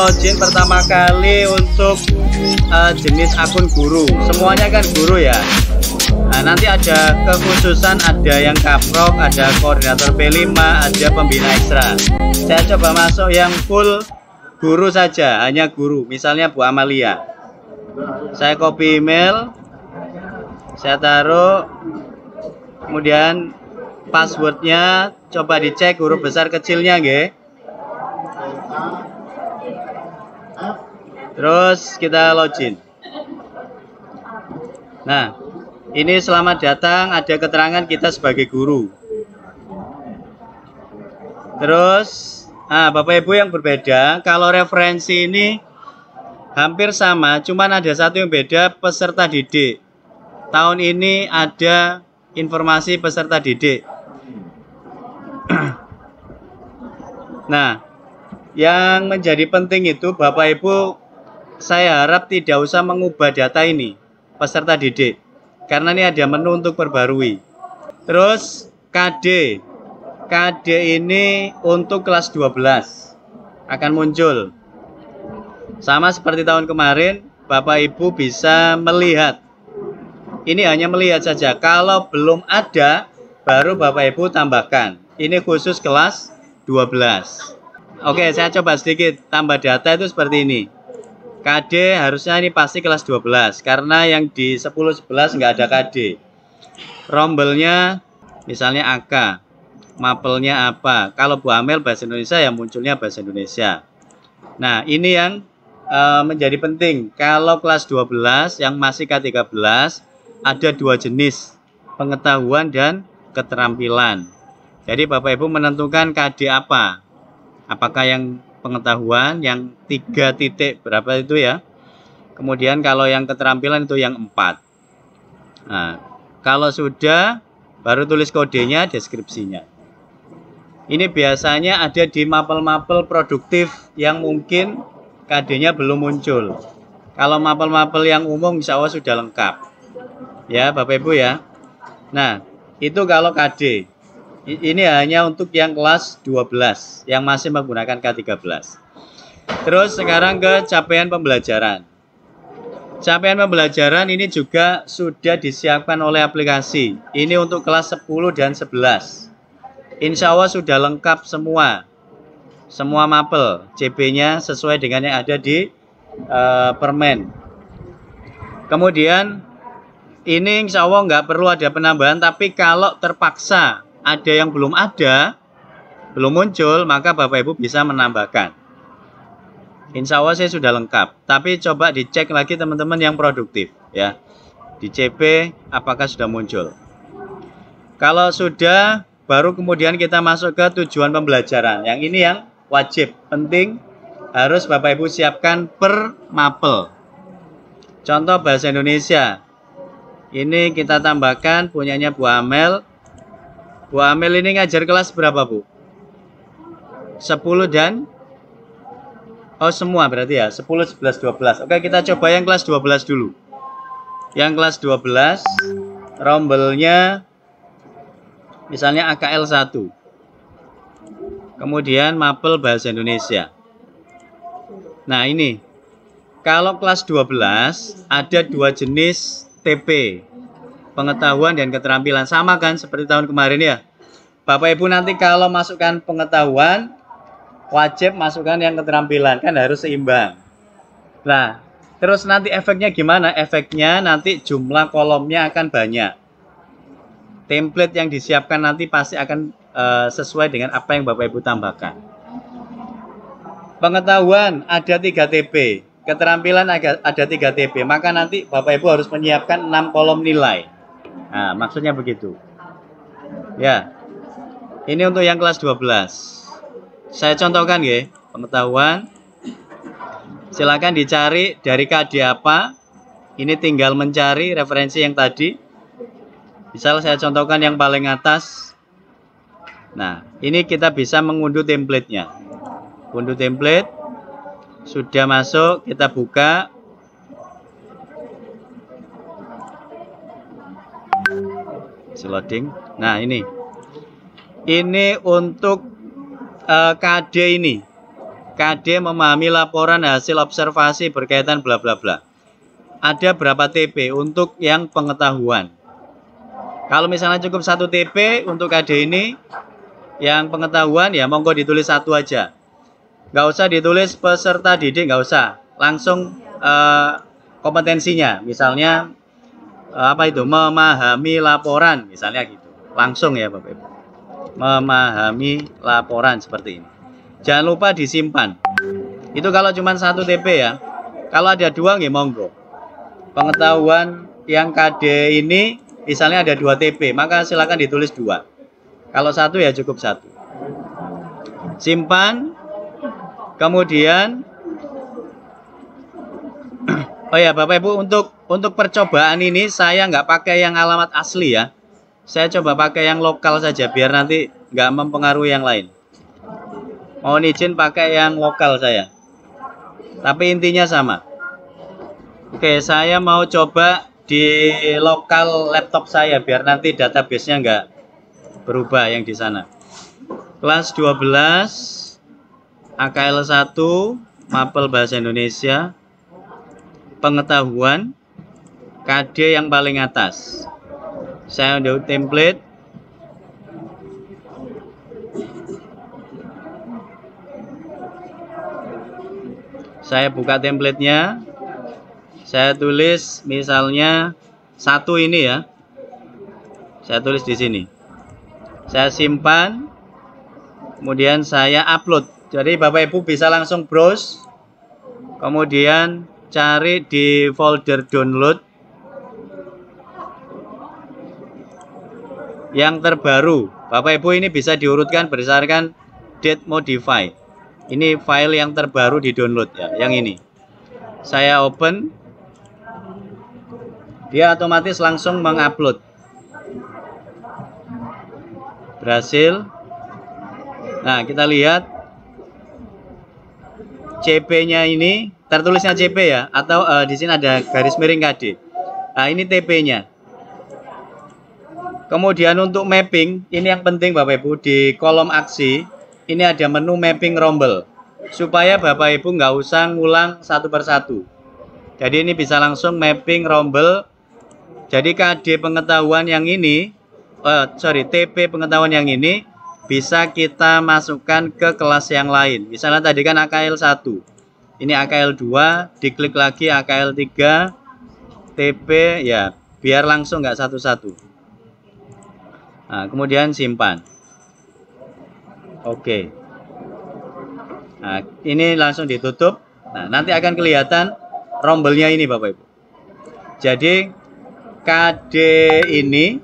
login pertama kali untuk jenis akun guru, semuanya kan guru ya. Nah, nanti ada kekhususan, ada yang kaprok, ada koordinator P5, ada pembina ekstra. Saya coba masuk yang full guru saja, hanya guru, misalnya Bu Amalia. Saya copy email, saya taruh, kemudian passwordnya coba dicek huruf besar kecilnya nggih. Terus kita login. Nah, ini selamat datang, ada keterangan kita sebagai guru. Terus, Bapak Ibu yang berbeda, kalau referensi ini hampir sama, cuman ada satu yang beda, peserta didik. Tahun ini ada informasi peserta didik. Nah, yang menjadi penting itu Bapak Ibu, saya harap tidak usah mengubah data ini, peserta didik. Karena ini ada menu untuk perbarui. Terus KD. KD ini untuk kelas 12 akan muncul. Sama seperti tahun kemarin, Bapak Ibu bisa melihat. Ini hanya melihat saja. Kalau belum ada, baru Bapak Ibu tambahkan. Ini khusus kelas 12. Oke, saya coba sedikit tambah data itu seperti ini. KD harusnya ini pasti kelas 12 karena yang di 10-11 nggak ada KD. Rombelnya misalnya AK, mapelnya apa. Kalau Bu Amel bahasa Indonesia ya munculnya bahasa Indonesia. Nah, ini yang menjadi penting. Kalau kelas 12 yang masih K13 ada dua jenis, pengetahuan dan keterampilan. Jadi Bapak Ibu menentukan KD apa. Apakah yang pengetahuan yang 3 titik berapa itu ya. Kemudian kalau yang keterampilan itu yang 4. Nah, kalau sudah baru tulis kodenya, deskripsinya. Ini biasanya ada di mapel-mapel produktif yang mungkin KD-nya belum muncul. Kalau mapel-mapel yang umum insya Allah sudah lengkap. Ya Bapak Ibu ya. Nah, itu kalau KD. Ini hanya untuk yang kelas 12 yang masih menggunakan K13. Terus sekarang ke capaian pembelajaran. Capaian pembelajaran ini juga sudah disiapkan oleh aplikasi. Ini untuk kelas 10 dan 11. Insya Allah sudah lengkap semua. Semua mapel, CB-nya sesuai dengan yang ada di permen. Kemudian ini insya Allah nggak perlu ada penambahan, tapi kalau terpaksa ada yang belum ada, belum muncul, maka Bapak Ibu bisa menambahkan. Insya Allah saya sudah lengkap. Tapi coba dicek lagi teman-teman yang produktif ya. Di CP apakah sudah muncul. Kalau sudah, baru kemudian kita masuk ke tujuan pembelajaran. Yang ini yang wajib, penting, harus Bapak Ibu siapkan per mapel. Contoh bahasa Indonesia. Ini kita tambahkan punyanya Bu Amel. Bu Amel ini ngajar kelas berapa Bu? 10 dan semua berarti ya 10, 11, 12. Oke, kita coba yang kelas 12 dulu. Yang kelas 12 rombelnya misalnya AKL 1. Kemudian mapel bahasa Indonesia. Nah, ini kalau kelas 12 ada dua jenis TP. Pengetahuan dan keterampilan, sama kan seperti tahun kemarin ya. Bapak Ibu nanti kalau masukkan pengetahuan wajib masukkan yang keterampilan, kan harus seimbang. Nah, terus nanti efeknya gimana? Efeknya nanti jumlah kolomnya akan banyak. Template yang disiapkan nanti pasti akan sesuai dengan apa yang Bapak Ibu tambahkan. Pengetahuan ada 3 TP, keterampilan ada 3 TP, maka nanti Bapak Ibu harus menyiapkan 6 kolom nilai. Nah, maksudnya begitu. Ya. Ini untuk yang kelas 12. Saya contohkan ya, pengetahuan. Silakan dicari dari KD apa. Ini tinggal mencari referensi yang tadi. Misal saya contohkan yang paling atas. Nah, ini kita bisa mengunduh template-nya. Unduh template. Sudah masuk, kita buka. Loading. Nah, ini untuk KD ini. KD memahami laporan hasil observasi berkaitan bla bla bla. Ada berapa TP untuk yang pengetahuan? Kalau misalnya cukup 1 TP untuk KD ini, yang pengetahuan ya monggo ditulis 1 aja. Nggak usah ditulis peserta didik, nggak usah. Langsung kompetensinya, misalnya apa itu, memahami laporan, misalnya gitu. Langsung ya Bapak Ibu. Memahami laporan seperti ini. Jangan lupa disimpan. Itu kalau cuma 1 TP ya. Kalau ada 2 nggih monggo. Pengetahuan yang KD ini misalnya ada 2 TP, maka silakan ditulis 2. Kalau 1 ya cukup 1. Simpan. Kemudian oh ya Bapak Ibu, untuk percobaan ini saya nggak pakai yang alamat asli ya. Saya coba pakai yang lokal saja biar nanti nggak mempengaruhi yang lain. Mohon izin pakai yang lokal saya. Tapi intinya sama. Oke, saya mau coba di lokal laptop saya biar nanti database-nya nggak berubah yang di sana. Kelas 12 AKL 1 Mapel Bahasa Indonesia, pengetahuan, KD yang paling atas. Saya unduh template. Saya buka templatenya. Saya tulis misalnya 1 ini ya. Saya tulis di sini. Saya simpan. Kemudian saya upload. Jadi Bapak Ibu bisa langsung browse. Kemudian cari di folder download yang terbaru. Bapak Ibu ini bisa diurutkan berdasarkan date modify. Ini file yang terbaru di download ya, yang ini. Saya open. Dia otomatis langsung mengupload. Berhasil. Nah, kita lihat CP-nya ini tertulisnya CP ya, atau di sini ada garis miring KD. Nah, ini TP-nya. Kemudian untuk mapping, ini yang penting Bapak Ibu, di kolom aksi, ini ada menu mapping rombel. Supaya Bapak Ibu nggak usah ngulang satu persatu. Jadi ini bisa langsung mapping rombel. Jadi KD pengetahuan yang ini, TP pengetahuan yang ini, bisa kita masukkan ke kelas yang lain. Misalnya tadi kan AKL 1. Ini AKL 2, diklik lagi AKL 3, TP, ya biar langsung nggak satu-satu. Nah, kemudian simpan. Oke. Nah, ini langsung ditutup. Nah, nanti akan kelihatan rombelnya ini Bapak Ibu. Jadi KD ini,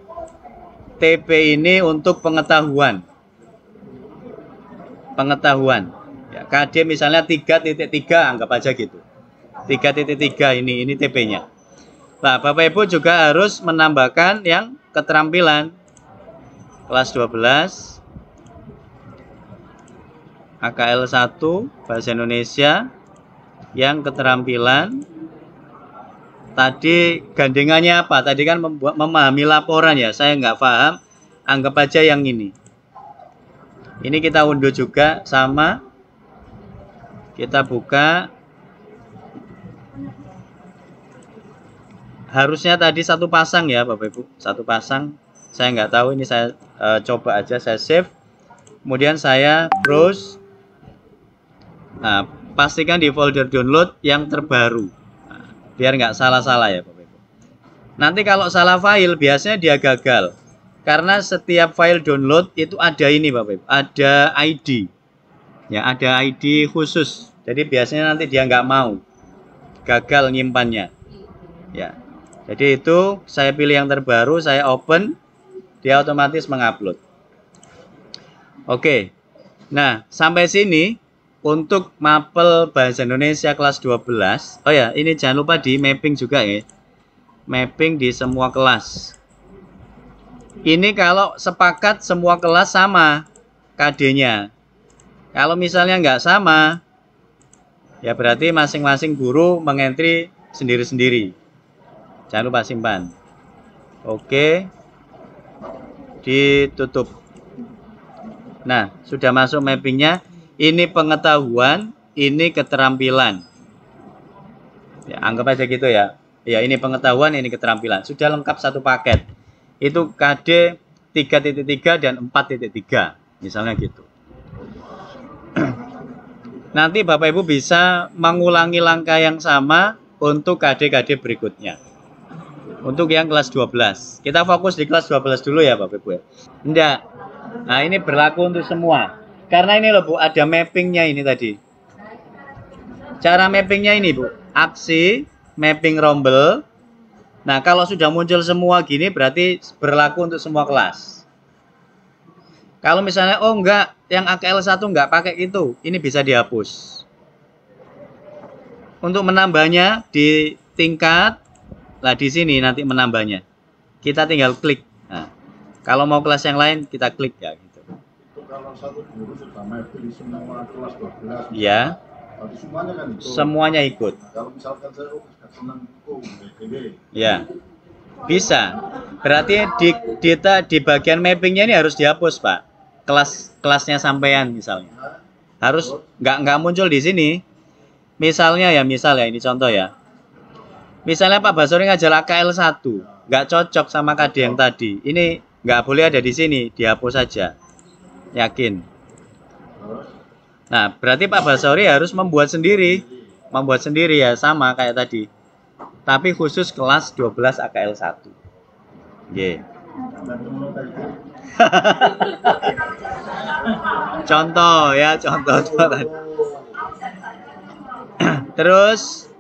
TP ini untuk pengetahuan. Pengetahuan. Ya, KD misalnya 3.3 anggap aja gitu. 3.3 ini TP-nya. Nah, Bapak Ibu juga harus menambahkan yang keterampilan. Kelas 12 AKL 1 Bahasa Indonesia yang keterampilan. Tadi gandengannya apa? Tadi kan memahami laporan ya. Saya nggak paham. Anggap aja yang ini. Ini kita unduh juga sama. Kita buka. Harusnya tadi 1 pasang ya Bapak Ibu. 1 pasang. Saya nggak tahu, ini saya coba aja, saya save. Kemudian saya browse. Nah, pastikan di folder download yang terbaru. Nah, biar nggak salah-salah ya Bapak Ibu. Nanti kalau salah file biasanya dia gagal. Karena setiap file download itu ada ini Bapak Ibu, ada ID. Ya, ada ID khusus. Jadi biasanya nanti dia nggak mau. Gagal nyimpannya. Ya. Jadi itu saya pilih yang terbaru, saya open. Dia otomatis mengupload. Oke. Nah, sampai sini untuk Mapel Bahasa Indonesia kelas 12. Oh ya, ini jangan lupa di mapping juga ya. Mapping di semua kelas. Ini kalau sepakat semua kelas sama KD-nya. Kalau misalnya nggak sama, ya berarti masing-masing guru mengentri sendiri-sendiri. Jangan lupa simpan. Oke. Ditutup. Nah, sudah masuk mappingnya. Ini pengetahuan, ini keterampilan. Ya, anggap aja gitu ya. Ya, ini pengetahuan, ini keterampilan. Sudah lengkap satu paket. Itu KD 3.3 dan 4.3. Misalnya gitu. Nanti Bapak Ibu bisa mengulangi langkah yang sama untuk KD-KD berikutnya. Untuk yang kelas 12. Kita fokus di kelas 12 dulu ya Bapak Ibu ya. Enggak. Nah, ini berlaku untuk semua. Karena ini loh Bu, ada mappingnya ini tadi. Cara mappingnya ini Bu. Aksi, mapping rombel. Nah, kalau sudah muncul semua gini berarti berlaku untuk semua kelas. Kalau misalnya, oh enggak, yang AKL 1 enggak pakai itu, ini bisa dihapus. Untuk menambahnya di tingkat, nah di sini nanti menambahnya. Kita tinggal klik. Nah, kalau mau kelas yang lain, kita klik ya. Gitu. Itu kalau satu guru sudah mapping di semua kelas 12. Ya. Semuanya kan ikut. Semuanya ikut. Nah, kalau misalkan saya senang BPW. Ya. Bisa. Berarti di bagian mappingnya ini harus dihapus, Pak. Kelasnya sampean misalnya. Harus nggak muncul di sini. Misalnya ya, ini contoh ya. Misalnya Pak Basori ngajar AKL 1, nggak cocok sama KD yang tadi. Ini nggak boleh ada di sini, dihapus saja. Yakin. Nah, berarti Pak Basori harus membuat sendiri ya, sama kayak tadi. Tapi khusus kelas 12 AKL 1. Nggih. Contoh ya, contoh tadi. Terus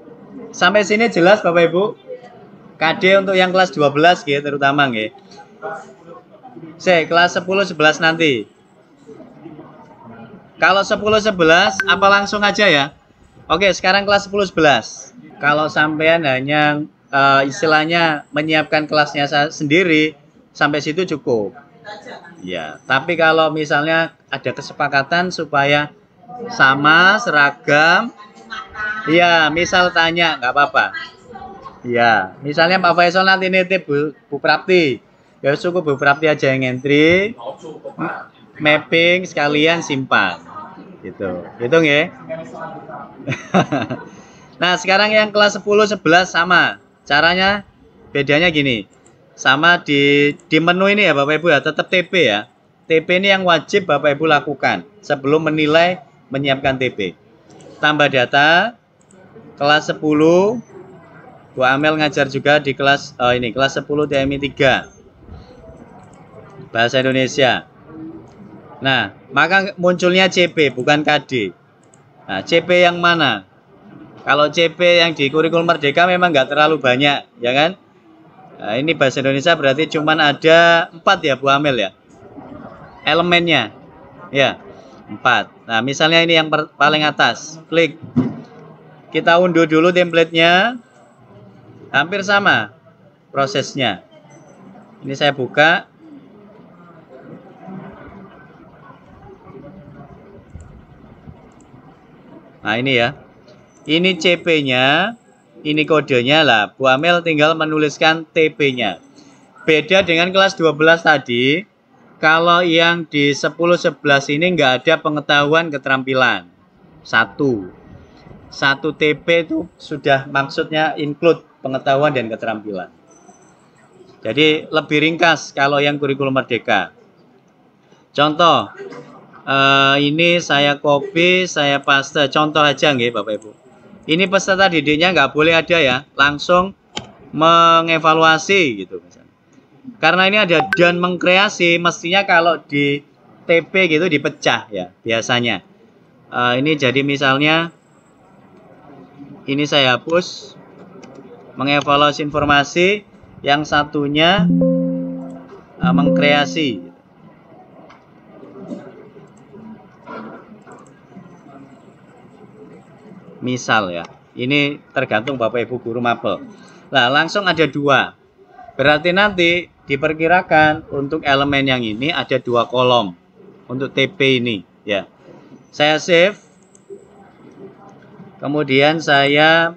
sampai sini jelas Bapak Ibu? KD untuk yang kelas 12 gitu terutama nggih. Kelas 10 11 nanti. Kalau 10 11 apa langsung aja ya? Oke, sekarang kelas 10 11. Kalau sampean hanya istilahnya menyiapkan kelasnya sendiri sampai situ cukup. Ya, tapi kalau misalnya ada kesepakatan supaya sama seragam, ya misal tanya nggak apa-apa. Ya, misalnya Pak Faisal nanti nitip Bu Prapti, ya cukup Bu Prapti aja yang entry, mapping sekalian simpan, gitu, ya. Nah, sekarang yang kelas 10 11 sama. Caranya bedanya gini. Sama di menu ini ya Bapak Ibu ya, tetap TP ya. TP ini yang wajib Bapak Ibu lakukan sebelum menilai menyiapkan TP. Tambah data kelas 10. Bu Amel ngajar juga di kelas kelas 10 TMI 3. Bahasa Indonesia. Nah, maka munculnya CP bukan KD. Nah, CP yang mana? Kalau CP yang di kurikulum Merdeka memang nggak terlalu banyak, ya kan? Nah, ini bahasa Indonesia berarti cuman ada 4 ya Bu Amel ya. Elemennya. Ya, 4. Nah, misalnya ini yang paling atas. Klik. Kita unduh dulu template-nya. Hampir sama prosesnya. Ini saya buka. Nah, ini ya. Ini CP-nya, ini kodenya lah. Bu Amel tinggal menuliskan TP-nya. Beda dengan kelas 12 tadi, kalau yang di 10-11 ini nggak ada pengetahuan keterampilan. Satu TP itu sudah maksudnya include pengetahuan dan keterampilan. Jadi lebih ringkas kalau yang kurikulum Merdeka. Contoh, ini saya copy, saya paste. Contoh aja nggih Bapak Ibu. Ini peserta didiknya nggak boleh ada ya, langsung mengevaluasi gitu misalnya. Karena ini ada dan mengkreasi, mestinya kalau di TP gitu dipecah ya biasanya. Ini jadi misalnya ini saya hapus, mengevaluasi informasi, yang satunya mengkreasi. Misal ya, ini tergantung Bapak Ibu guru mapel. Nah, langsung ada 2. Berarti nanti diperkirakan untuk elemen yang ini ada 2 kolom untuk TP ini ya. Saya save. Kemudian saya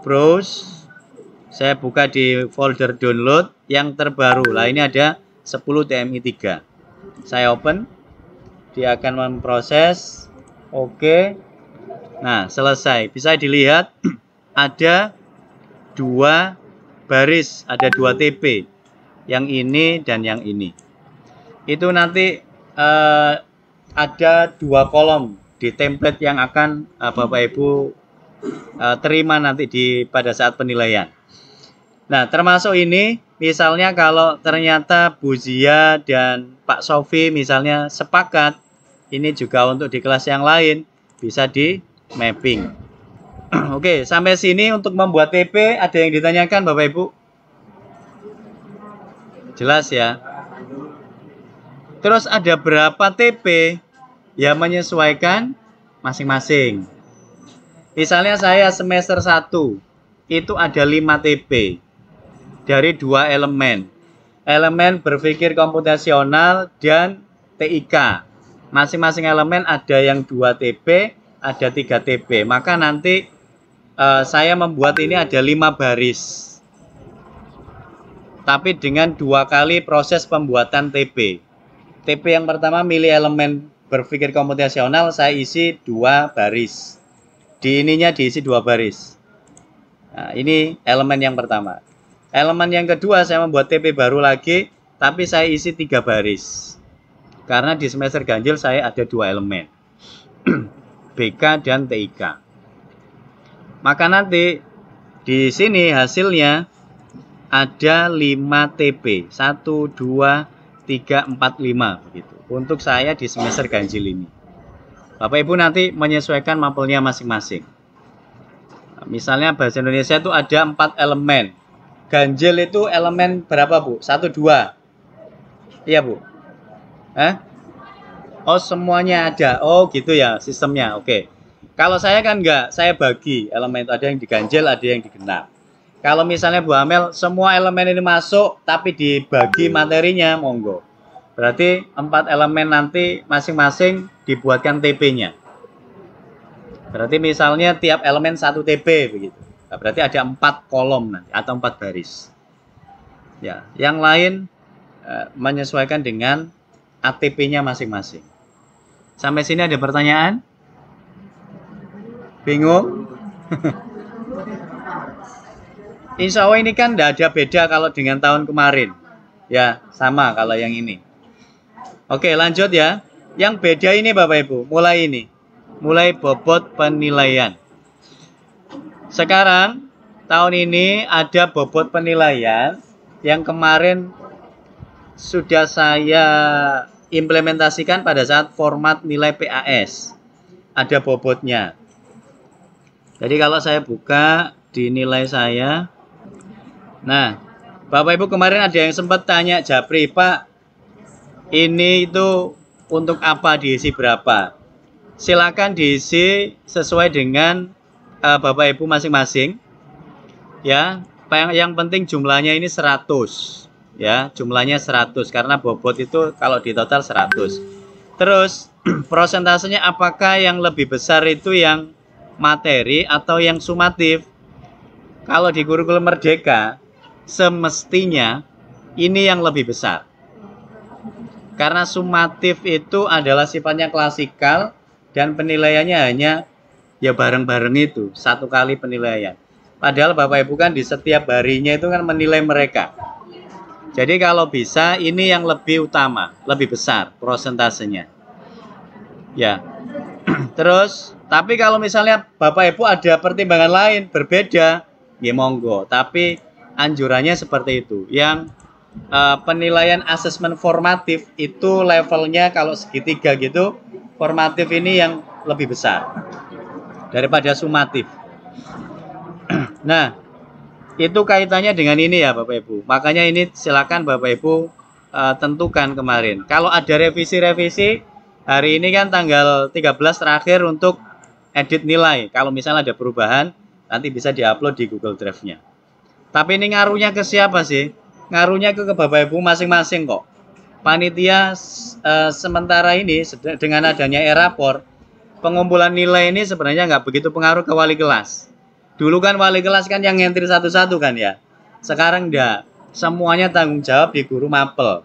browse. Saya buka di folder download yang terbaru. Lah ini ada 10 TMI 3. Saya open. Dia akan memproses. Oke. Nah, selesai. Bisa dilihat ada 2 baris, ada 2 TP. Yang ini dan yang ini. Itu nanti ada 2 kolom di template yang akan Bapak Ibu terima nanti pada saat penilaian. Nah, termasuk ini, misalnya kalau ternyata Bu Zia dan Pak Sofi misalnya sepakat, ini juga untuk di kelas yang lain, bisa di mapping. Oke, sampai sini untuk membuat TP, ada yang ditanyakan Bapak Ibu? Jelas ya? Terus ada berapa TP yang menyesuaikan masing-masing. Misalnya saya semester 1, itu ada 5 TP dari 2 elemen. Elemen berpikir komputasional dan TIK. Masing-masing elemen ada yang 2 TP, ada 3 TP. Maka nanti saya membuat ini ada 5 baris. Tapi dengan 2 kali proses pembuatan TP. TP yang pertama milih elemen berpikir komputasional, saya isi 2 baris. Di ininya diisi 2 baris. Nah, ini elemen yang pertama. Elemen yang kedua saya membuat TP baru lagi, tapi saya isi 3 baris. Karena di semester ganjil saya ada 2 elemen. BK dan TIK. Maka nanti di sini hasilnya ada 5 TP. 1, 2, 3, 4, 5 begitu. Untuk saya di semester ganjil ini. Bapak Ibu nanti menyesuaikan mapelnya masing-masing. Nah, misalnya bahasa Indonesia itu ada 4 elemen. Ganjil itu elemen berapa Bu? 1, 2. Iya Bu? Oh semuanya ada. Oh gitu ya sistemnya. Oke. Kalau saya kan enggak, saya bagi elemen itu, ada yang diganjil, ada yang digenap. Kalau misalnya Bu Amel semua elemen ini masuk tapi dibagi materinya, monggo. Berarti 4 elemen nanti masing-masing dibuatkan TP-nya. Berarti misalnya tiap elemen 1 TP begitu. Nah, berarti ada 4 kolom nanti atau 4 baris. Ya, yang lain menyesuaikan dengan ATP-nya masing-masing. Sampai sini ada pertanyaan? Bingung? Insya Allah ini kan tidak ada beda kalau dengan tahun kemarin. Ya, sama kalau yang ini. Oke, lanjut ya. Yang beda ini Bapak Ibu, mulai ini. Mulai bobot penilaian. Sekarang, tahun ini ada bobot penilaian yang kemarin sudah saya implementasikan pada saat format nilai PAS. Ada bobotnya. Jadi kalau saya buka di nilai saya. Nah, Bapak Ibu kemarin ada yang sempat tanya Japri, Pak, ini itu untuk apa, diisi berapa? Silakan diisi sesuai dengan Bapak Ibu masing-masing. Ya, yang penting jumlahnya ini 100. Ya, jumlahnya 100 karena bobot itu kalau di total 100. Terus prosentasenya apakah yang lebih besar itu yang materi atau yang sumatif? Kalau di kurikulum Merdeka semestinya ini yang lebih besar. Karena sumatif itu adalah sifatnya klasikal dan penilaiannya hanya ya bareng-bareng itu, 1 kali penilaian. Padahal Bapak Ibu kan di setiap harinya itu kan menilai mereka. Jadi kalau bisa ini yang lebih utama, lebih besar prosentasenya. Ya. Terus, tapi kalau misalnya Bapak Ibu ada pertimbangan lain berbeda, ya monggo. Tapi anjurannya seperti itu. Yang penilaian asesmen formatif itu levelnya kalau segitiga gitu, formatif ini yang lebih besar daripada sumatif. Nah, itu kaitannya dengan ini ya Bapak Ibu. Makanya ini silakan Bapak Ibu tentukan kemarin. Kalau ada revisi-revisi, hari ini kan tanggal 13 terakhir untuk edit nilai. Kalau misalnya ada perubahan, nanti bisa diupload di Google Drive-nya. Tapi ini ngaruhnya ke siapa sih? Ngaruhnya ke Bapak Ibu masing-masing kok. Panitia sementara ini dengan adanya e-rapor, pengumpulan nilai ini sebenarnya nggak begitu pengaruh ke wali kelas. Dulu kan wali kelas kan yang ngentri satu-satu kan ya. Sekarang enggak. Semuanya tanggung jawab di guru mapel.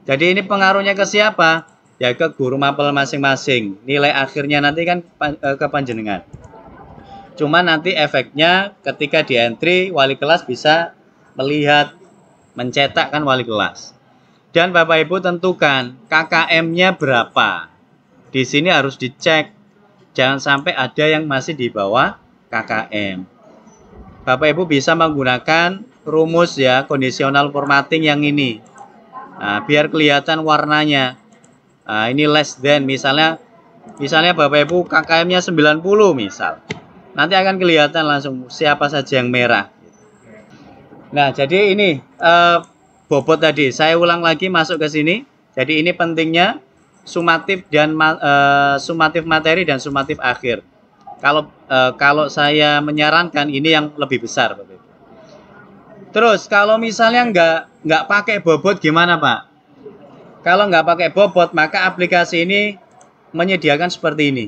Jadi ini pengaruhnya ke siapa? ya ke guru mapel masing-masing. Nilai akhirnya nanti kan ke panjenengan. Cuma nanti efeknya ketika di entry wali kelas bisa melihat, mencetak kan wali kelas. Dan Bapak Ibu tentukan KKM-nya berapa. Di sini harus dicek. Jangan sampai ada yang masih di bawah KKM. Bapak Ibu bisa menggunakan rumus ya, conditional formatting yang ini. Nah, biar kelihatan warnanya. Nah, ini less than, misalnya Bapak Ibu KKM-nya 90 misal. Nanti akan kelihatan langsung siapa saja yang merah. Nah, jadi ini bobot tadi. Saya ulang lagi masuk ke sini. Jadi ini pentingnya sumatif dan sumatif materi dan sumatif akhir. Kalau saya menyarankan ini yang lebih besar, Bapak Ibu. Terus kalau misalnya nggak pakai bobot gimana, Pak? Kalau nggak pakai bobot, maka aplikasi ini menyediakan seperti ini.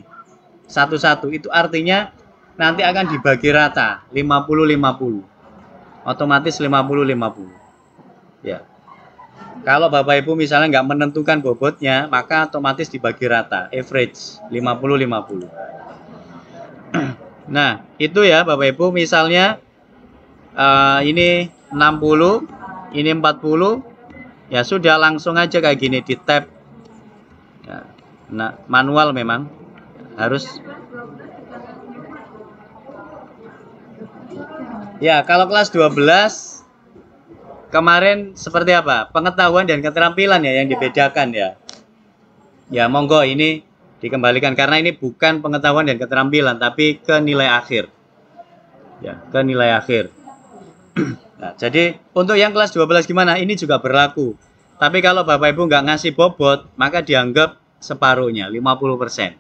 Satu-satu. Itu artinya nanti akan dibagi rata, 50-50. Otomatis 50-50. Ya. Kalau Bapak Ibu misalnya nggak menentukan bobotnya, maka otomatis dibagi rata, average 50-50. Nah, itu ya Bapak Ibu, misalnya ini 60, ini 40, ya sudah langsung aja kayak gini di tab. Ya, nah, manual memang harus. Ya, kalau kelas 12 kemarin seperti apa? Pengetahuan dan keterampilan ya yang dibedakan ya. Ya, monggo ini dikembalikan karena ini bukan pengetahuan dan keterampilan tapi ke nilai akhir. Ya, ke nilai akhir. Nah, jadi untuk yang kelas 12 gimana? Ini juga berlaku. Tapi kalau Bapak Ibu nggak ngasih bobot, maka dianggap separuhnya, 50%.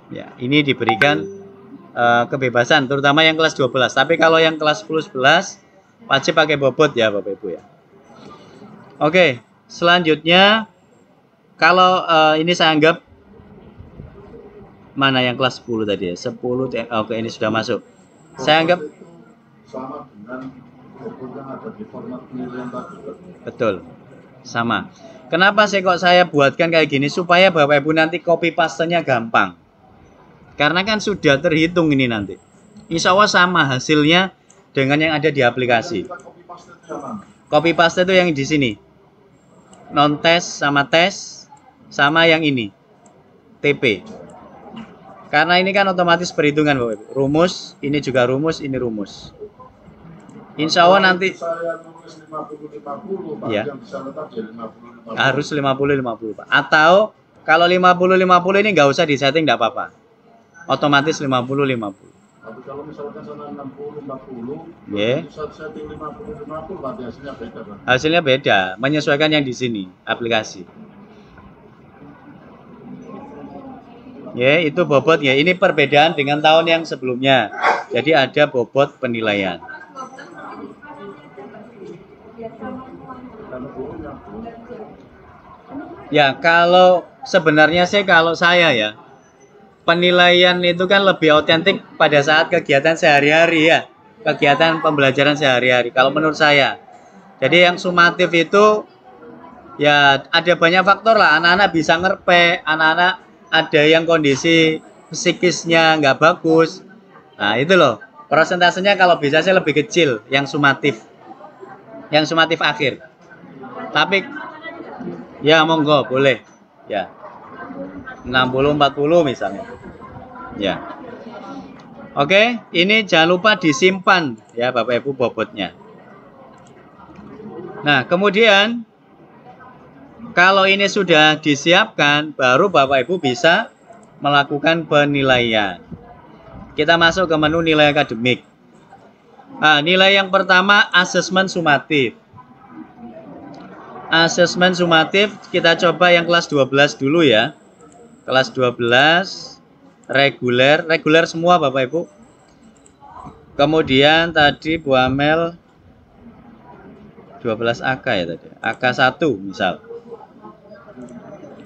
Ya, ini diberikan kebebasan, terutama yang kelas 12. Tapi kalau yang kelas 10-11 wajib pakai bobot ya Bapak Ibu ya. Oke, selanjutnya kalau ini saya anggap mana yang kelas 10 tadi ya? 10. Oke, ini sudah masuk. Saya anggap sama dengan bobot yang ada di format penilaian tadi. betul. Sama. Kenapa sih kok saya buatkan kayak gini supaya Bapak Ibu nanti copy paste-nya gampang. Karena kan sudah terhitung ini nanti. Insya Allah sama hasilnya dengan yang ada di aplikasi. Copy paste itu yang di sini. Non tes sama yang ini. TP. Karena ini kan otomatis perhitungan Bapak Ibu. Rumus, ini juga rumus, ini rumus. Insya Allah nanti saya nulis 50-50, Pak, ya. yang bisa letak di 50-50. Harus 50-50 Pak. Atau kalau 50-50 ini nggak usah disetting, nggak apa-apa. Otomatis 50-50. Tapi kalau misalkan sana 60-40, Yeah. bisa setting 50-50, berarti hasilnya beda, Pak. Hasilnya beda, menyesuaikan yang di sini aplikasi. Ya, itu bobot ya. Ini perbedaan dengan tahun yang sebelumnya. Jadi ada bobot penilaian. Ya, kalau sebenarnya sih kalau saya ya, penilaian itu kan lebih otentik pada saat kegiatan sehari-hari ya. Kegiatan pembelajaran sehari-hari kalau menurut saya. Jadi yang sumatif itu ya ada banyak faktor lah. Anak-anak bisa ngerpe, anak-anak ada yang kondisi psikisnya nggak bagus. Nah itu loh, persentasenya kalau bisa sih lebih kecil yang sumatif. Yang sumatif akhir. Tapi ya monggo boleh. Ya. 60-40 misalnya. Ya. Oke, ini jangan lupa disimpan ya Bapak Ibu bobotnya. Nah, kemudian kalau ini sudah disiapkan, baru Bapak Ibu bisa melakukan penilaian. Kita masuk ke menu nilai akademik. Nah, nilai yang pertama asesmen sumatif. Asesmen sumatif kita coba yang kelas 12 dulu ya. Kelas 12 reguler semua Bapak Ibu. Kemudian tadi Bu Amel 12 AK ya tadi. AK 1 misal.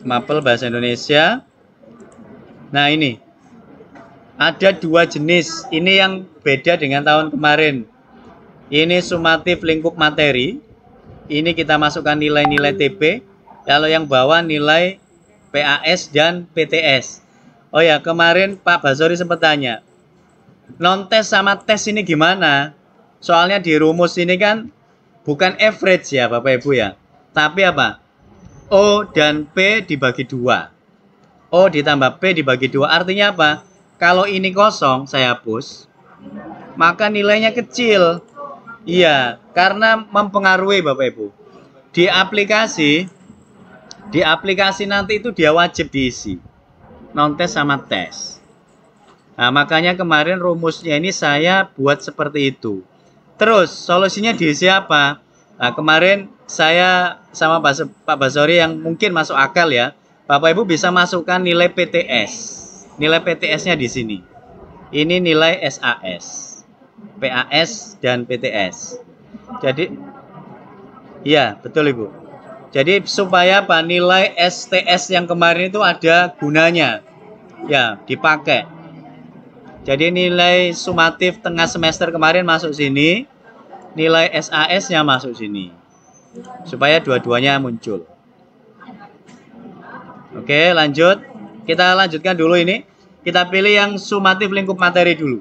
Mapel bahasa Indonesia. Nah, ini. Ada dua jenis. Ini yang beda dengan tahun kemarin. Ini sumatif lingkup materi. Ini kita masukkan nilai-nilai TP. Kalau yang bawah nilai PAS dan PTS. Oh ya, kemarin Pak Basori sempat tanya, non-tes sama tes ini gimana? Soalnya di rumus ini kan bukan average ya Bapak Ibu ya. Tapi apa? O dan P dibagi 2. O ditambah P dibagi 2. Artinya apa? Kalau ini kosong, saya hapus, maka nilainya kecil. Iya, karena mempengaruhi Bapak Ibu. Di aplikasi nanti itu dia wajib diisi. Non-tes sama tes. Nah, makanya kemarin rumusnya ini saya buat seperti itu. Terus, solusinya diisi apa? Nah, kemarin saya sama Pak Basori yang mungkin masuk akal ya. Bapak Ibu bisa masukkan nilai PTS. Nilai PTS-nya di sini. Ini nilai SAS, PAS dan PTS. Jadi, iya betul Ibu. Jadi supaya apa? Nilai STS yang kemarin itu ada gunanya, ya dipakai. Jadi nilai sumatif tengah semester kemarin masuk sini, nilai SAS-nya masuk sini, supaya dua-duanya muncul. Oke, lanjut. Kita lanjutkan dulu ini. Kita pilih yang sumatif lingkup materi dulu.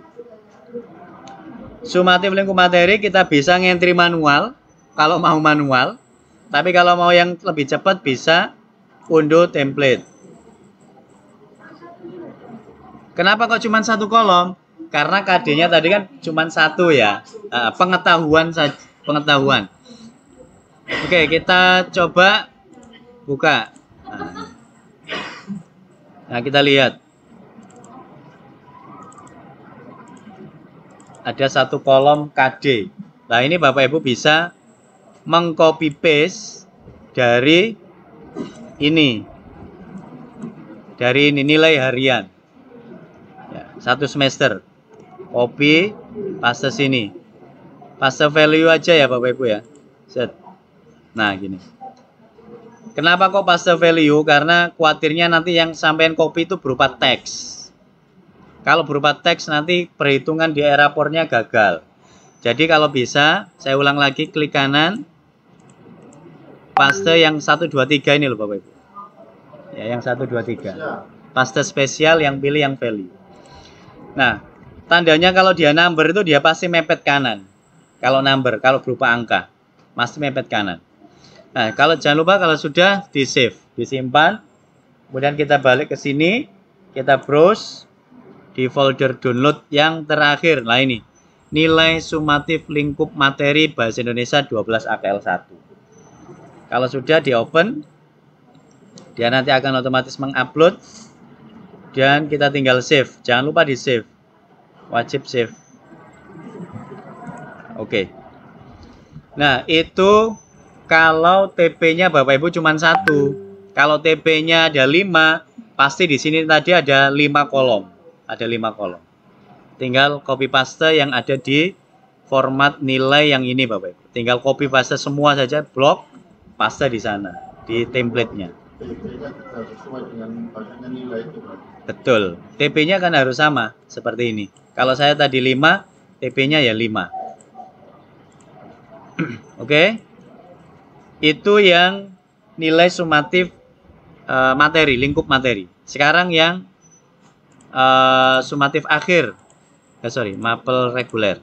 Sumatif lingkup materi kita bisa ngentri manual, kalau mau manual. Tapi kalau mau yang lebih cepat bisa unduh template. Kenapa kok cuma satu kolom? Karena KD-nya tadi kan cuma satu ya. Pengetahuan saja, pengetahuan. Oke, kita coba buka. Nah, kita lihat. Ada satu kolom KD. Nah, ini Bapak Ibu bisa mengcopy paste dari ini. Dari ini nilai harian. Ya, satu semester. Copy, paste sini. Paste value aja ya Bapak Ibu ya. Set. Nah, gini. Kenapa kok paste value? Karena khawatirnya nanti yang sampean copy itu berupa teks. Kalau berupa teks nanti perhitungan di erapornya gagal. Jadi kalau bisa, saya ulang lagi, klik kanan. Paste yang 1, 2, 3 ini loh Bapak Ibu. Ya, yang 1, 2, 3. Paste spesial yang pilih yang value. Nah, tandanya kalau dia number itu dia pasti mepet kanan. Kalau number, kalau berupa angka, pasti mepet kanan. Nah, kalau jangan lupa kalau sudah di save, disimpan. Kemudian kita balik ke sini, kita browse di folder download yang terakhir. Nah ini, nilai sumatif lingkup materi Bahasa Indonesia 12 AKL 1. Kalau sudah di open, dia nanti akan otomatis mengupload dan kita tinggal save. Jangan lupa di save, wajib save. Oke. Nah itu kalau TP-nya Bapak Ibu cuma 1. Kalau TP-nya ada 5, pasti di sini tadi ada 5 kolom. Ada 5 kolom. Tinggal copy paste yang ada di format nilai yang ini Bapak Ibu. Tinggal copy paste semua saja, blok, paste di sana, di template-nya. Betul. TP-nya kan harus sama seperti ini. Kalau saya tadi 5, TP-nya ya 5. Oke. Itu yang nilai sumatif materi, lingkup materi. Sekarang yang sumatif akhir, mapel reguler.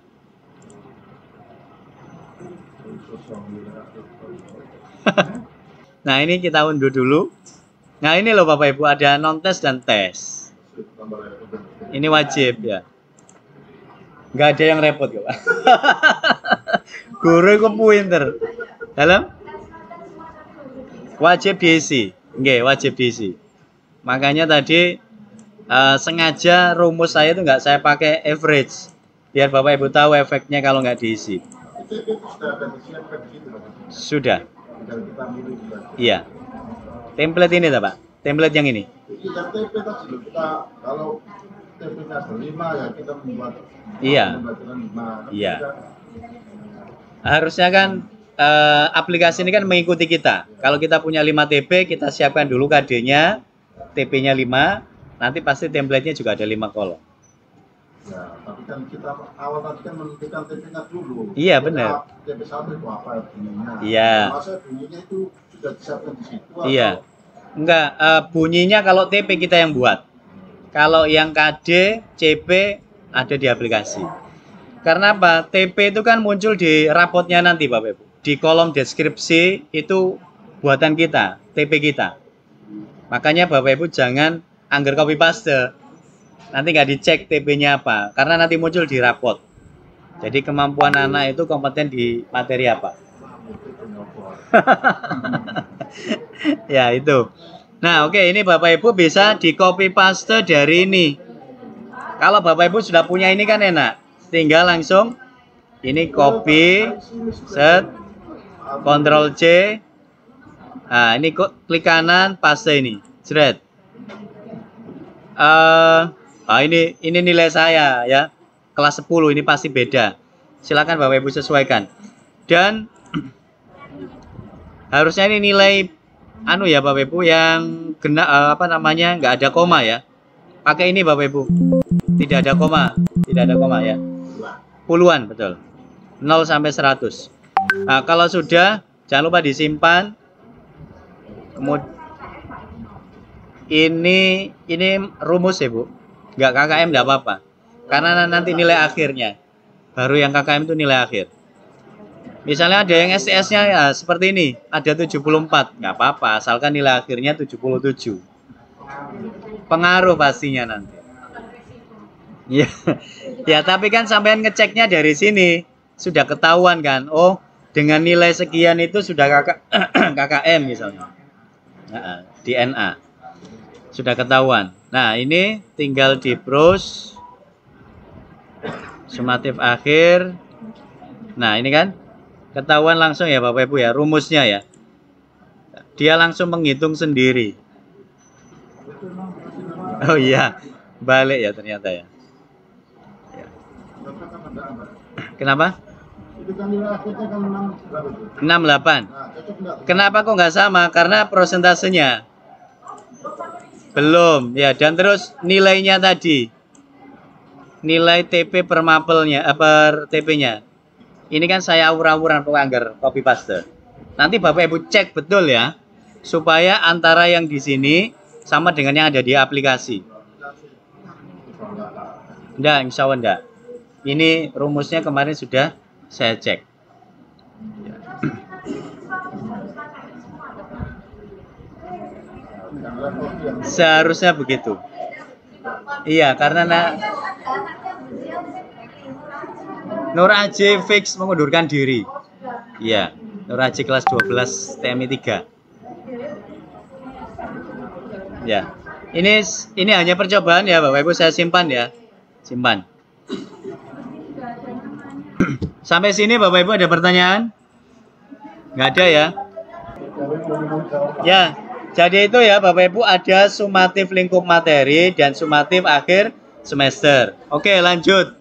Nah ini kita unduh dulu. Nah ini loh Bapak Ibu, ada non-tes dan tes. Ini wajib ya. Nggak ada yang repot kok. Guru itu pinter. Dalam wajib diisi. Nggih, wajib diisi. Makanya tadi sengaja rumus saya itu nggak saya pakai average, biar Bapak Ibu tahu efeknya kalau nggak diisi. Sudah. Iya. Template ini Pak. Template yang ini. Kalau TP-nya 5 ya kita membuat. Iya. Iya. Harusnya kan aplikasi ini kan mengikuti kita. Kalau kita punya 5 TP, kita siapkan dulu KD-nya, TP-nya 5. Nanti pasti template-nya juga ada 5 kolom. Ya, tapi kan kita awal tadi kan menentukan TP-nya dulu. Iya, benar. TP 1 itu apa bunyinya? Iya. Masa bunyinya itu sudah disiapkan di situ iya. atau Enggak, bunyinya kalau TP kita yang buat. Kalau yang KD, CP ada di aplikasi. Karena apa? TP itu kan muncul di rapotnya nanti Bapak Ibu. Di kolom deskripsi itu buatan kita, TP kita. Makanya Bapak Ibu jangan anggar copy paste. Nanti nggak dicek TP-nya apa, karena nanti muncul di rapot. Jadi kemampuan anak itu kompeten di materi apa? Ya itu. Nah oke, ini Bapak Ibu bisa di copy paste dari ini. Kalau Bapak Ibu sudah punya ini kan enak. Tinggal langsung ini copy, set, Ctrl C. Nah ini klik kanan, paste ini, jret. Ini nilai saya ya, kelas 10 ini pasti beda. Silakan Bapak Ibu sesuaikan. Dan harusnya ini nilai ya Bapak Ibu yang nggak ada koma ya. Pakai ini Bapak Ibu. Tidak ada koma ya. Puluhan betul. 0 sampai 100. Nah, kalau sudah jangan lupa disimpan. Kemudian ini rumus ya Bu. Nggak KKM nggak apa-apa. Karena nanti nilai akhirnya. Baru yang KKM itu nilai akhir. Misalnya ada yang STS-nya ya seperti ini, ada 74, nggak apa-apa, asalkan nilai akhirnya 77. Pengaruh pastinya nanti. Ya, ya tapi kan sampean ngeceknya dari sini, sudah ketahuan kan, oh dengan nilai sekian itu sudah KKM misalnya, di NA. Sudah ketahuan. Nah ini tinggal di browse, sumatif akhir. Nah ini kan ketahuan langsung ya Bapak Ibu ya, rumusnya ya. Dia langsung menghitung sendiri. Oh iya, balik ya ternyata ya. Kenapa? 68. Kenapa kok nggak sama? Karena prosentasenya belum ya, dan terus nilainya tadi, nilai TP per mapelnya, per TP-nya. Ini kan saya awur-awuran anggar copy paste. Nanti Bapak Ibu cek betul ya, supaya antara yang di sini sama dengan yang ada di aplikasi. Enggak, insya Allah enggak. Ini rumusnya kemarin sudah saya cek. Seharusnya begitu. Iya, karena Nur Aji fix mengundurkan diri. Iya, Nur Aji kelas 12 TMI 3. Ya. Ini hanya percobaan ya Bapak Ibu, saya simpan ya. Simpan. Sampai sini Bapak Ibu ada pertanyaan? Nggak ada ya? Ya, jadi itu ya Bapak Ibu, ada sumatif lingkup materi dan sumatif akhir semester. Oke, lanjut.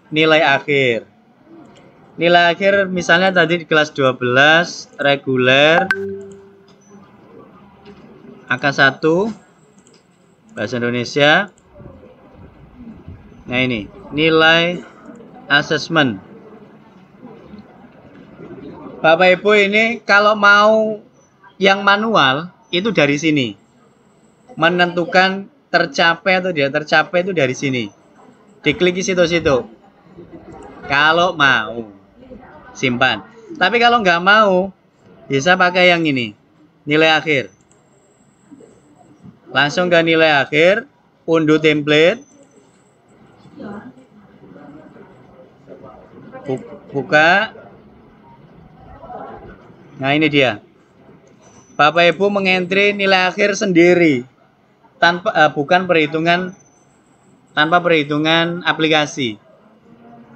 Nilai akhir. Nilai akhir misalnya tadi di kelas 12 reguler angka 1 bahasa Indonesia. Nah ini nilai asesmen. Bapak Ibu, ini kalau mau yang manual itu dari sini. Menentukan tercapai atau tidak tercapai itu dari sini. Diklik di situ-situ. Kalau mau simpan. Tapi kalau nggak mau bisa pakai yang ini, nilai akhir. Langsung ke nilai akhir, unduh template, buka. Nah ini dia. Bapak Ibu mengentri nilai akhir sendiri, tanpa tanpa perhitungan aplikasi.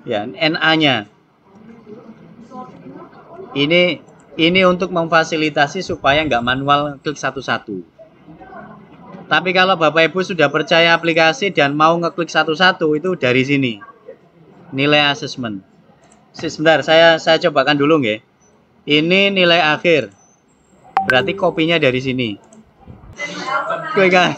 Ya, NA-nya. Ini untuk memfasilitasi supaya nggak manual klik satu-satu. Tapi kalau Bapak Ibu sudah percaya aplikasi dan mau ngeklik satu-satu, itu dari sini. Nilai asesmen. Sebentar, saya cobakan dulu nggih. Ini nilai akhir. Berarti kopinya dari sini. Klik kan.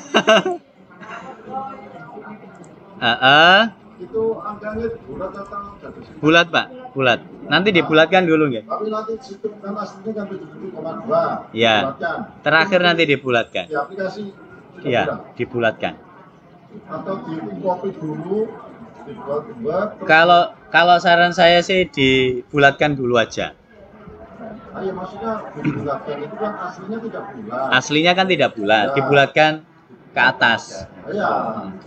Itu angkanya bulat atau jatuh sini? Bulat Pak, bulat. Nanti dibulatkan dulu nggih. Tapi nanti situ kan aslinya kan 77,2. Ya. Dibulatkan. Terakhir nanti dibulatkan. Di aplikasi sudah Iya, bulat. dibulatkan. Atau di copy dulu, dibuat-buat. Kalau saran saya sih dibulatkan dulu aja. Ya maksudnya dibulatkan itu kan aslinya tidak bulat. Aslinya kan tidak bulat, dibulatkan ke atas. Iya,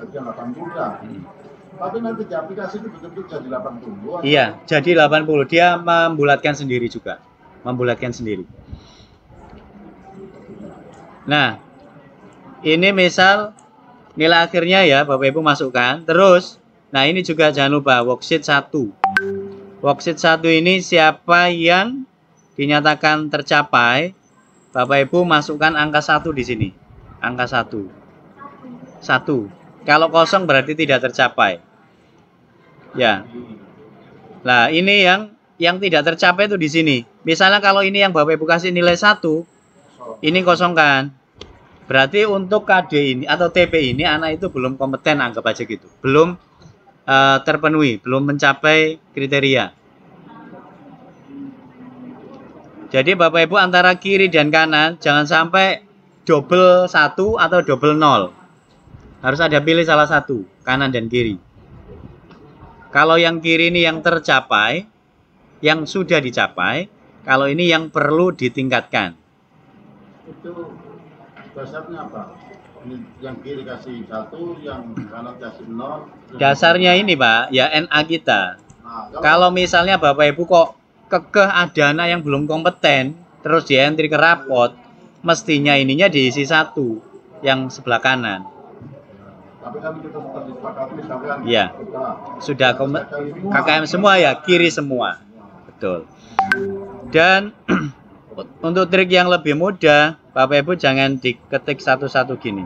jadi 80. Tapi nanti di aplikasi itu betul-betul jadi 80. Iya, jadi 80. Dia membulatkan sendiri juga. Membulatkan sendiri. Nah, ini misal nilai akhirnya ya Bapak Ibu masukkan. Terus, nah ini juga jangan lupa worksheet 1. Worksheet 1 ini siapa yang dinyatakan tercapai, Bapak Ibu masukkan angka 1 di sini. Angka 1. 1. Kalau kosong berarti tidak tercapai. Ya. Nah, ini yang tidak tercapai itu di sini. Misalnya kalau ini yang Bapak Ibu kasih nilai 1, ini kosongkan. Berarti untuk KD ini atau TP ini anak itu belum kompeten, anggap aja gitu. Belum terpenuhi, belum mencapai kriteria. Jadi Bapak Ibu antara kiri dan kanan jangan sampai double 1 atau double 0. Harus ada pilih salah satu, kanan dan kiri. Kalau yang kiri ini yang tercapai, yang sudah dicapai, kalau ini yang perlu ditingkatkan. Itu dasarnya apa? Yang kiri kasih 1, yang kanan kasih 0. Dasarnya ini Pak, ya NA kita. Nah, Kalau misalnya Bapak Ibu kok kekeh ada anak yang belum kompeten, terus di entry ke rapot, mestinya ininya diisi 1, yang sebelah kanan. tapi kan kita tetap disepakati misalkan Iya. Sudah KKM semua ya, kiri semua. Betul. Dan untuk trik yang lebih mudah, Bapak Ibu jangan diketik satu-satu gini.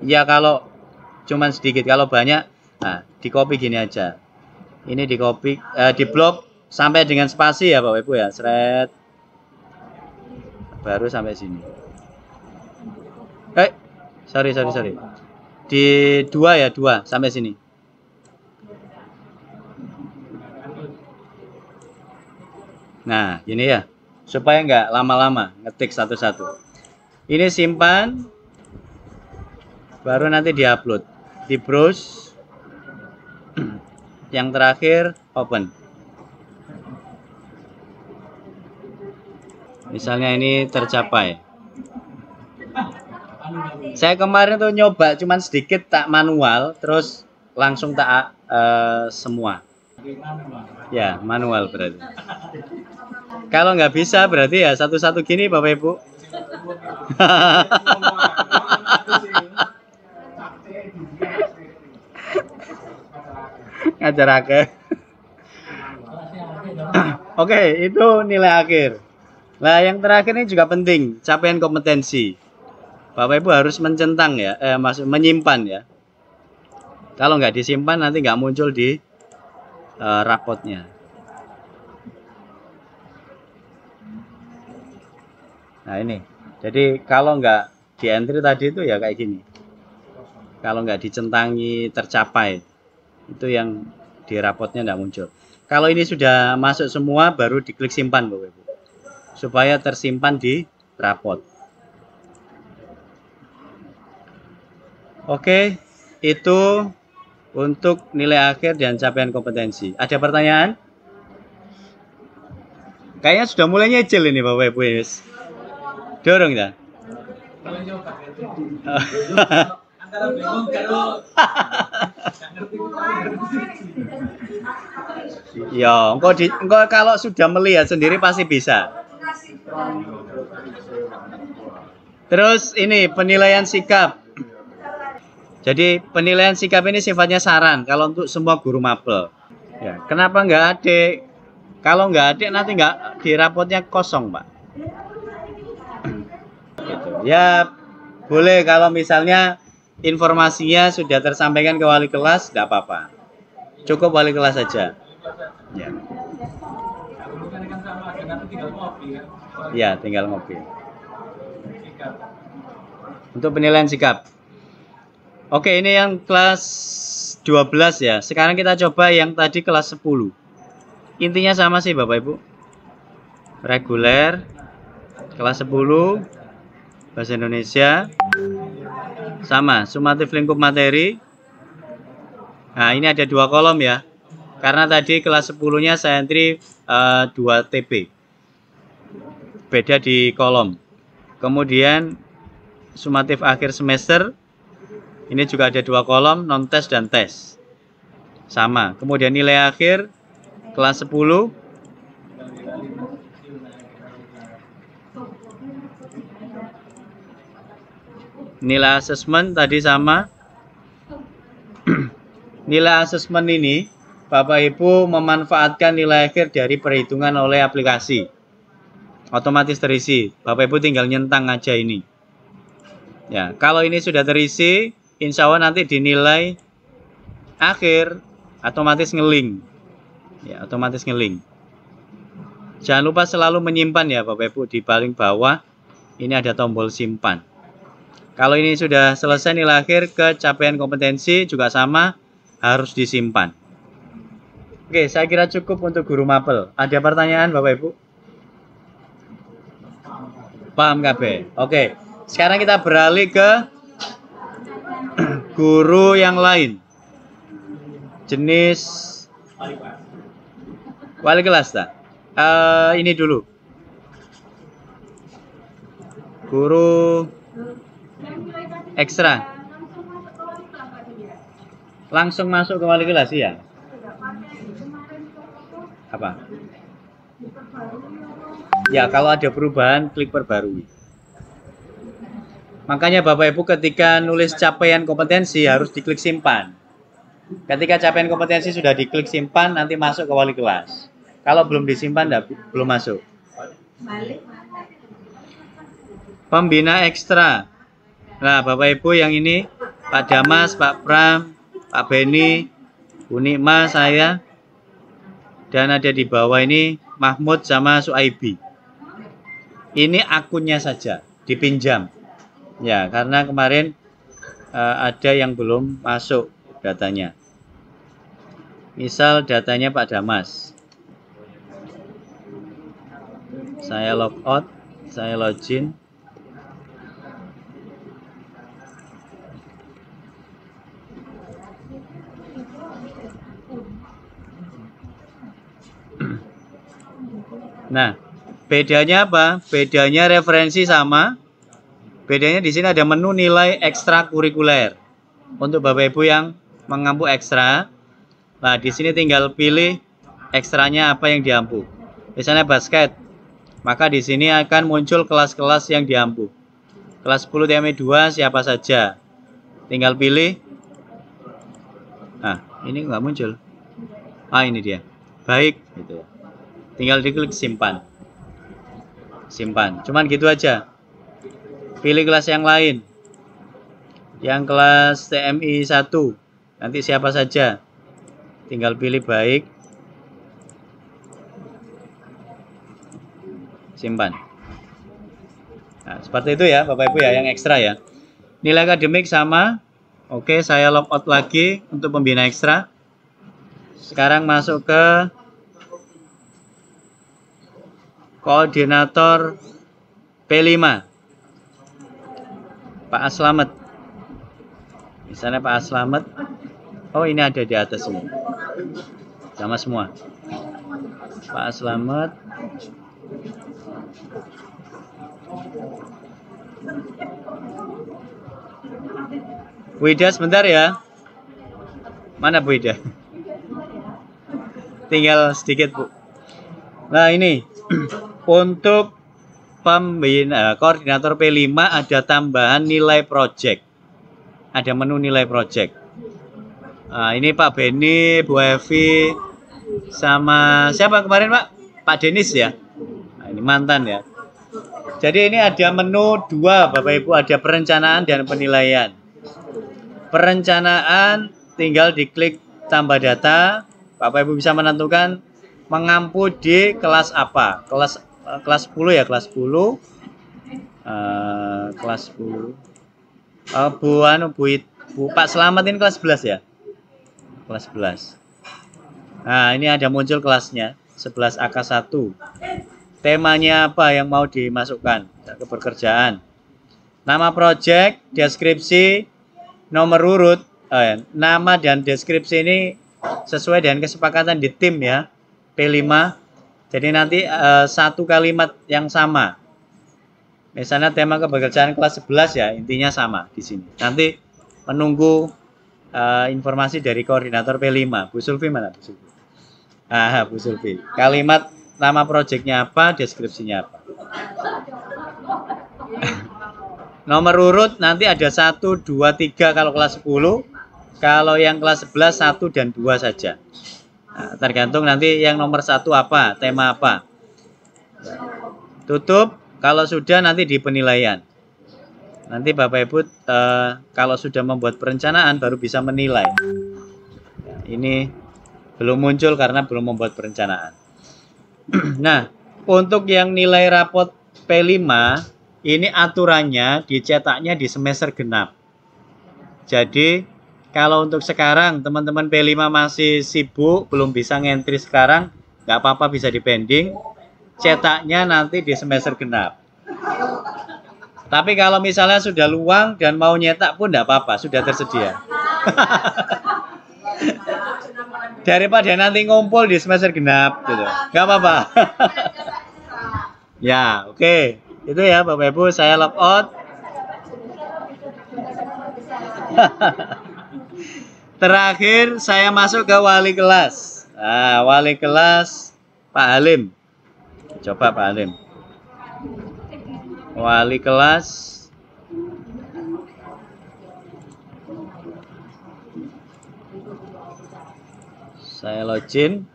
Ya kalau cuman sedikit, kalau banyak, nah di copy gini aja. Ini di copy, di blok sampai dengan spasi ya Bapak Ibu ya, seret. Baru sampai sini. Sorry. Di 2 ya, 2 sampai sini. Nah, gini ya. Supaya nggak lama-lama ngetik satu-satu. Ini simpan. Baru nanti diupload. Di browse. Yang terakhir open. Misalnya ini tercapai. Saya kemarin tuh nyoba cuman sedikit tak manual, terus langsung tak semua. Ya, manual berarti. Kalau nggak bisa berarti ya satu-satu gini Bapak Ibu. Ngajarake. Oke, itu nilai akhir. Nah, yang terakhir ini juga penting, capaian kompetensi. Bapak Ibu harus mencentang ya, menyimpan ya. Kalau nggak disimpan nanti nggak muncul di rapotnya. Nah ini, jadi kalau nggak di entry tadi itu ya kayak gini. Kalau nggak dicentangi tercapai, itu yang di rapotnya nggak muncul. Kalau ini sudah masuk semua, baru diklik simpan Bapak Ibu, supaya tersimpan di rapot. Oke, itu untuk nilai akhir dan capaian kompetensi. Ada pertanyaan? Kayaknya sudah mulai nyicil ini Bapak Ibu. Yes. Dorong ya? Ya, engkau kalau sudah melihat sendiri pasti bisa. Terus ini penilaian sikap. Jadi penilaian sikap ini sifatnya saran kalau untuk semua guru mapel. Ya, kenapa nggak adik? Kalau nggak adik nanti nggak di rapotnya kosong Pak. Gitu. Ya boleh kalau misalnya informasinya sudah tersampaikan ke wali kelas, nggak apa-apa. Cukup wali kelas saja. Ya. Ya, tinggal ngopi. Untuk penilaian sikap. Oke, ini yang kelas 12 ya. Sekarang kita coba yang tadi kelas 10. Intinya sama sih Bapak Ibu. Reguler, kelas 10, bahasa Indonesia, sama, sumatif lingkup materi. Nah, ini ada 2 kolom ya. Karena tadi kelas 10-nya saya entry 2 TP. Beda di kolom. Kemudian sumatif akhir semester. Ini juga ada 2 kolom, non tes dan tes. Sama. Kemudian nilai akhir kelas 10. Nilai asesmen tadi sama. Nilai asesmen ini Bapak Ibu memanfaatkan nilai akhir dari perhitungan oleh aplikasi. Otomatis terisi. Bapak Ibu tinggal nyentang aja ini. Ya, kalau ini sudah terisi, insya Allah nanti dinilai akhir otomatis ngeling. Ya, otomatis ngeling. Jangan lupa selalu menyimpan ya Bapak Ibu, di paling bawah ini ada tombol simpan. Kalau ini sudah selesai nilai akhir, capaian kompetensi juga sama, harus disimpan. Oke, saya kira cukup untuk guru mapel. Ada pertanyaan Bapak Ibu? Paham KB? Oke, sekarang kita beralih ke guru yang lain. Jenis wali kelas tak? Ini dulu. Guru ekstra. Langsung masuk ke wali kelas ya? Apa? Ya, kalau ada perubahan klik perbarui. Makanya Bapak Ibu ketika nulis capaian kompetensi harus diklik simpan. Ketika capaian kompetensi sudah diklik simpan, nanti masuk ke wali kelas. Kalau belum disimpan, belum masuk. Pembina ekstra. Nah, Bapak Ibu yang ini, Pak Damas, Pak Pram, Pak Beni, Bu Nikma, saya. Dan ada di bawah ini Mahmud sama Suaibi. Ini akunnya saja, dipinjam. Ya, karena kemarin ada yang belum masuk datanya. Misal datanya Pak Damas. Saya logout, saya login. Nah, bedanya apa? Bedanya referensi sama. Bedanya di sini ada menu nilai ekstrakurikuler. Untuk Bapak Ibu yang mengampu ekstra, nah di sini tinggal pilih ekstranya apa yang diampu. Misalnya basket, maka di sini akan muncul kelas-kelas yang diampu. Kelas 10 TME 2 siapa saja. Tinggal pilih. Nah, ini nggak muncul. Ah, ini dia. Baik, gitu. Tinggal diklik simpan. Simpan. Cuman gitu aja. Pilih kelas yang lain. Yang kelas TMI 1. Nanti siapa saja. Tinggal pilih baik. Simpan. Nah, seperti itu ya Bapak Ibu ya, yang ekstra ya. Nilai akademik sama. Oke, saya logout lagi untuk pembina ekstra. Sekarang masuk ke koordinator P5 Pak Aslamet. Misalnya Pak Aslamet. Oh, ini ada di atas ini. Sama semua. Pak Aslamet. Bu Ida sebentar ya. Mana Bu Ida? Tinggal sedikit Bu. Nah ini untuk pembina koordinator P5 ada tambahan nilai project. Ada menu nilai project. Nah, ini Pak Beni, Bu Evi, sama siapa kemarin Pak? Pak Denis ya. Nah, ini mantan ya. Jadi ini ada menu 2 Bapak Ibu, ada perencanaan dan penilaian. Perencanaan tinggal diklik tambah data. Bapak Ibu bisa menentukan mengampu di kelas apa? Kelas 10 ya, kelas 10. Kelas 10. Bu Pak Selamat ini kelas 11 ya? kelas 11. Nah, ini ada muncul kelasnya 11 AK1. Temanya apa yang mau dimasukkan? Kepekerjaan. Nama project, deskripsi, nomor urut. Nama dan deskripsi ini sesuai dengan kesepakatan di tim ya. P5. Jadi nanti satu kalimat yang sama. Misalnya tema kepekerjaan kelas 11 ya, intinya sama di sini. Nanti menunggu informasi dari koordinator P5. Bu Sulfi mana Bu Sulfi? Bu Sulfi. Kalimat nama proyeknya apa, deskripsinya apa. Nomor urut nanti ada 1, 2, 3 kalau kelas 10. Kalau yang kelas 11 1 dan 2 saja. Nah, tergantung nanti yang nomor 1 apa, tema apa. Tutup kalau sudah nanti di penilaian. Nanti Bapak Ibu kalau sudah membuat perencanaan baru bisa menilai. Ini belum muncul karena belum membuat perencanaan. Nah, untuk yang nilai rapot P5 ini aturannya dicetaknya di semester genap. Jadi kalau untuk sekarang teman-teman P5 masih sibuk belum bisa ngentri sekarang, nggak apa-apa, bisa dipending. Cetaknya nanti di semester genap. Tapi kalau misalnya sudah luang dan mau nyetak pun nggak apa-apa, sudah tersedia. Daripada nanti ngumpul di semester genap gitu. Nggak apa-apa. Ya, oke. Itu ya Bapak Ibu, saya log out. Terakhir saya masuk ke wali kelas. Nah, wali kelas Pak Halim. Coba Pak Halim. Wali kelas saya login.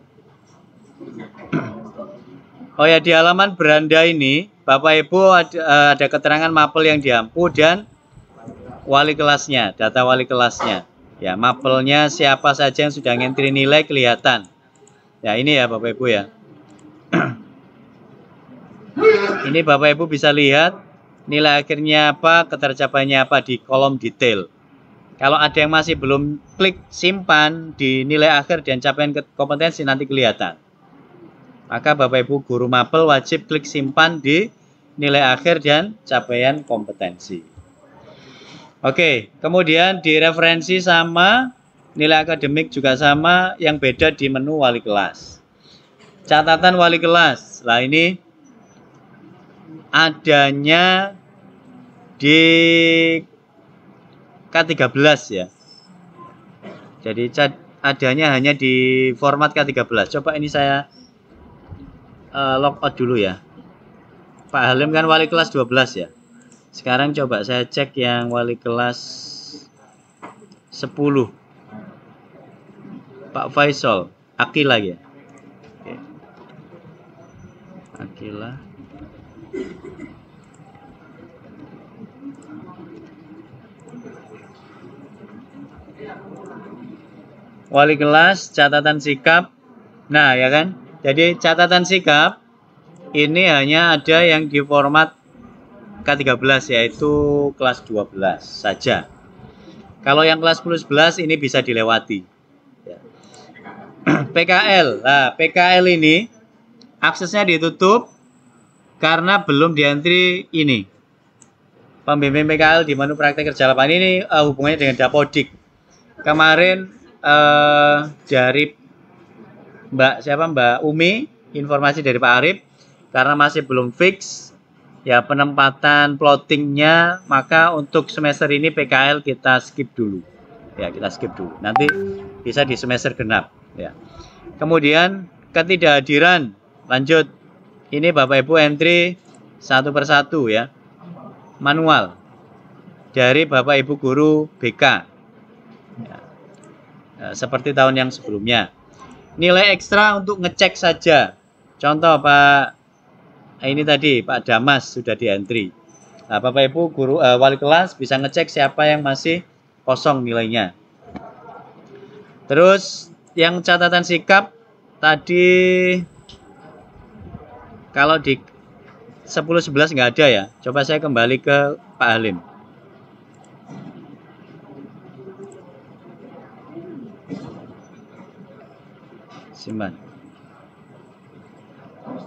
Oh ya, di halaman beranda ini Bapak Ibu ada keterangan mapel yang diampu dan wali kelasnya, data wali kelasnya. Ya, mapelnya siapa saja yang sudah ngentri nilai kelihatan. Ya, ini ya Bapak Ibu ya. Ini Bapak Ibu bisa lihat nilai akhirnya apa, ketercapaiannya apa di kolom detail. Kalau ada yang masih belum klik simpan di nilai akhir dan capaian kompetensi nanti kelihatan. Maka Bapak Ibu guru mapel wajib klik simpan di nilai akhir dan capaian kompetensi. Oke, kemudian di referensi sama, nilai akademik juga sama, yang beda di menu wali kelas. Catatan wali kelas. Nah, ini adanya di K13 ya. Jadi adanya hanya di format K13. Coba ini saya logout dulu ya. Pak Halim kan wali kelas 12 ya. Sekarang coba saya cek yang wali kelas 10. Pak Faisal, Akila ya. Oke. Akila. Wali kelas, catatan sikap. Nah, ya kan? Jadi catatan sikap ini hanya ada yang di format K13 yaitu kelas 12 saja. Kalau yang kelas 10-11 ini bisa dilewati. Ya. PKL. Nah, PKL ini aksesnya ditutup karena belum dientry ini. Pembimbing PKL di menu praktek kerja lapangan ini hubungannya dengan Dapodik. Kemarin dari Mbak Umi, informasi dari Pak Arif, karena masih belum fix ya penempatan plottingnya, maka untuk semester ini PKL kita skip dulu. Ya, kita skip dulu. Nanti bisa di semester genap. Ya. Kemudian ketidakhadiran, lanjut. Ini Bapak Ibu entry satu persatu ya, manual dari Bapak Ibu guru BK. Ya. Seperti tahun yang sebelumnya. Nilai ekstra untuk ngecek saja. Contoh Pak, ini tadi Pak Damas sudah di entry. Nah, Bapak Ibu guru wali kelas bisa ngecek siapa yang masih kosong nilainya. Terus yang catatan sikap tadi kalau di 10-11 nggak ada ya. Coba saya kembali ke Pak Halim. Simpan.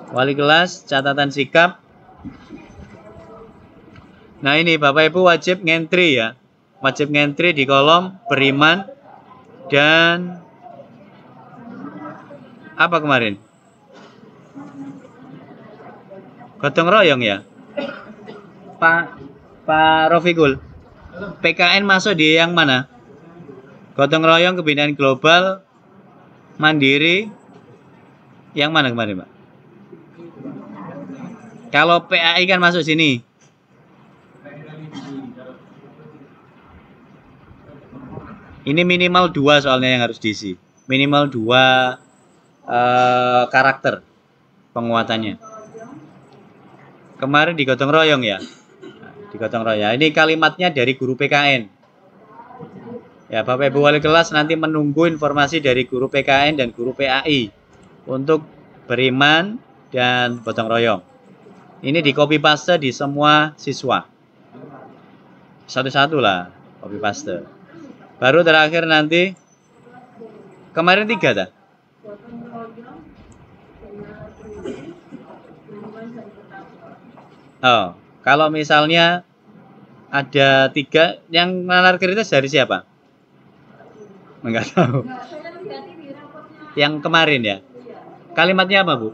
Wali kelas, catatan sikap. Nah ini Bapak Ibu wajib ngentri ya. Wajib ngentri di kolom beriman dan apa kemarin? Gotong royong ya? Pak Rofikul. PKN masuk di yang mana? Gotong royong, kebinaan global, mandiri. Yang mana kemarin, Pak? Kalau PAI kan masuk sini. Ini minimal 2 soalnya yang harus diisi. Minimal 2 karakter penguatannya. Kemarin di gotong royong ya. Di gotong royong. Ini kalimatnya dari guru PKN. Ya, Bapak Ibu wali kelas nanti menunggu informasi dari guru PKN dan guru PAI untuk beriman dan gotong royong. Ini di copy paste di semua siswa. Satu-satu lah copy paste. Baru terakhir nanti kemarin 3 dah. Oh, kalau misalnya ada 3 yang nalar kritis dari siapa? Enggak tahu. Yang kemarin ya. Kalimatnya apa, Bu?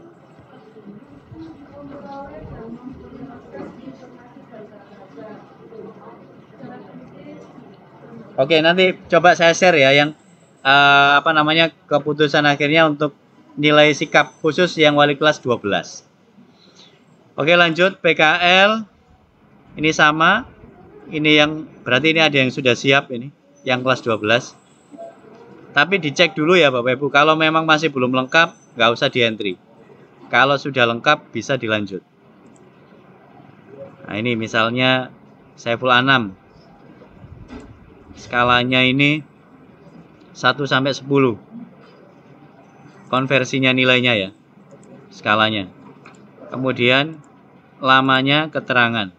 Oke, nanti coba saya share ya yang keputusan akhirnya untuk nilai sikap khusus yang wali kelas 12. Oke, lanjut PKL. Ini sama. Ini yang berarti ini ada yang sudah siap ini, yang kelas 12. Tapi dicek dulu ya Bapak Ibu, kalau memang masih belum lengkap, nggak usah di entry. Kalau sudah lengkap, bisa dilanjut. Nah ini misalnya Saiful Anam. Skalanya ini 1 sampai 10. Konversinya nilainya ya, skalanya. Kemudian lamanya keterangan.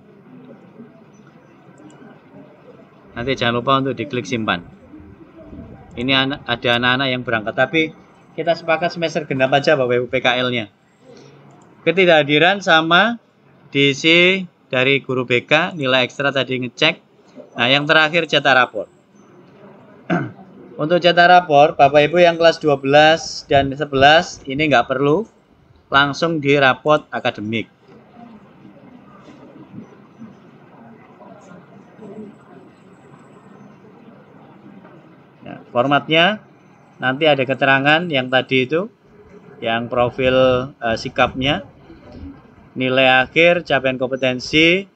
Nanti jangan lupa untuk diklik simpan. Ini ada anak-anak yang berangkat, tapi kita sepakat semester genap aja Bapak Ibu PKL-nya. Ketidakhadiran sama diisi dari guru BK, nilai ekstra tadi ngecek. Nah, yang terakhir cetak rapor. Untuk cetak rapor, Bapak Ibu yang kelas 12 dan 11 ini nggak perlu, langsung di rapot akademik. Nah, formatnya nanti ada keterangan yang tadi itu, yang profil sikapnya, nilai akhir, capaian kompetensi.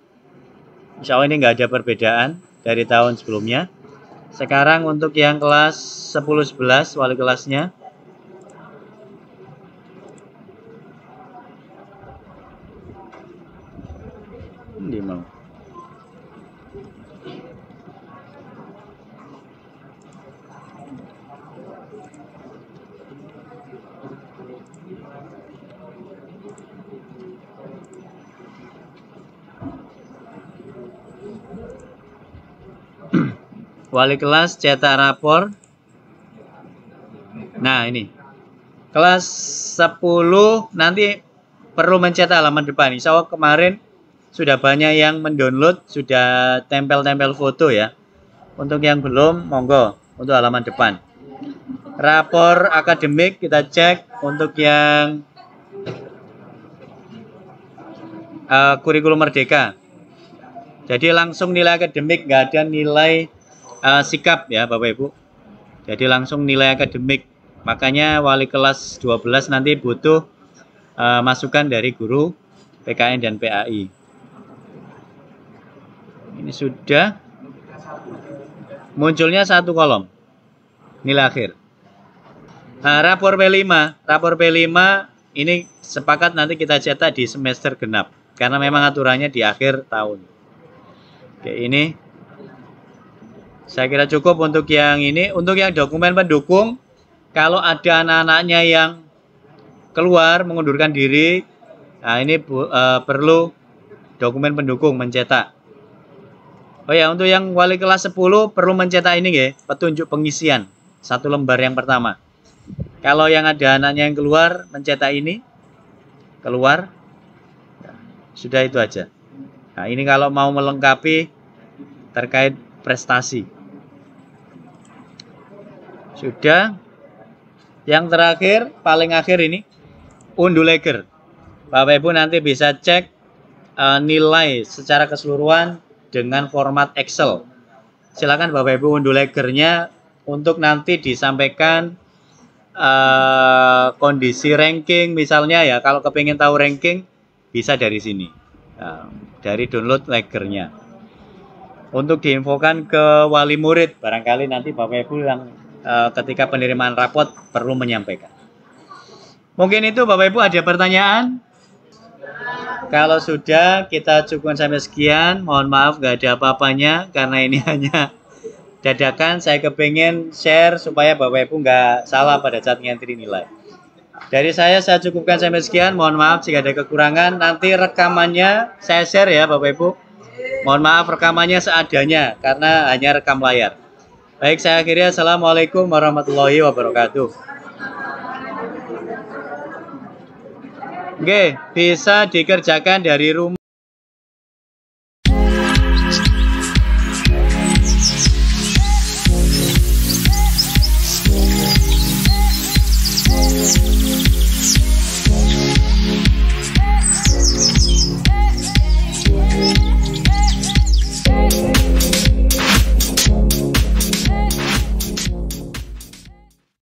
Insya Allah ini nggak ada perbedaan dari tahun sebelumnya. Sekarang untuk yang kelas 10-11 wali kelasnya. Ini mau. Wali kelas cetak rapor. Nah ini kelas 10 nanti perlu mencetak halaman depan. Insya Allah kemarin sudah banyak yang mendownload, sudah tempel-tempel foto ya. Untuk yang belum, monggo untuk halaman depan. Rapor akademik kita cek untuk yang kurikulum merdeka. Jadi langsung nilai akademik, nggak ada nilai sikap ya Bapak Ibu. Jadi langsung nilai akademik. Makanya wali kelas 12 nanti butuh masukan dari guru PKN dan PAI. Ini sudah munculnya 1 kolom nilai akhir. Nah, rapor P5 ini sepakat nanti kita cetak di semester genap karena memang aturannya di akhir tahun. Oke, ini saya kira cukup untuk yang ini. Untuk yang dokumen pendukung, kalau ada anak-anaknya yang keluar mengundurkan diri, nah ini perlu dokumen pendukung mencetak. Oh ya, untuk yang wali kelas 10 perlu mencetak ini ya, petunjuk pengisian 1 lembar yang pertama. Kalau yang ada anaknya yang keluar, mencetak ini, keluar, sudah itu aja. Nah, ini kalau mau melengkapi terkait prestasi. Sudah. Yang terakhir, paling akhir ini, unduh leger. Bapak Ibu nanti bisa cek nilai secara keseluruhan dengan format Excel. Silakan Bapak Ibu unduh legernya untuk nanti disampaikan kondisi ranking misalnya ya. Kalau kepingin tahu ranking bisa dari sini, dari download legernya. Untuk diinfokan ke wali murid, barangkali nanti Bapak Ibu yang ketika penerimaan rapot perlu menyampaikan. Mungkin itu Bapak Ibu, ada pertanyaan? Kalau sudah, kita cukupkan sampai sekian. Mohon maaf gak ada apa-apanya karena ini hanya dadakan. Saya kepengen share supaya Bapak Ibu nggak salah pada saat ngentri nilai. Dari saya cukupkan sampai sekian. Mohon maaf jika ada kekurangan. Nanti rekamannya saya share ya Bapak Ibu. Mohon maaf rekamannya seadanya karena hanya rekam layar. Baik, saya akhiri. Assalamualaikum warahmatullahi wabarakatuh. Oke, bisa dikerjakan dari rumah.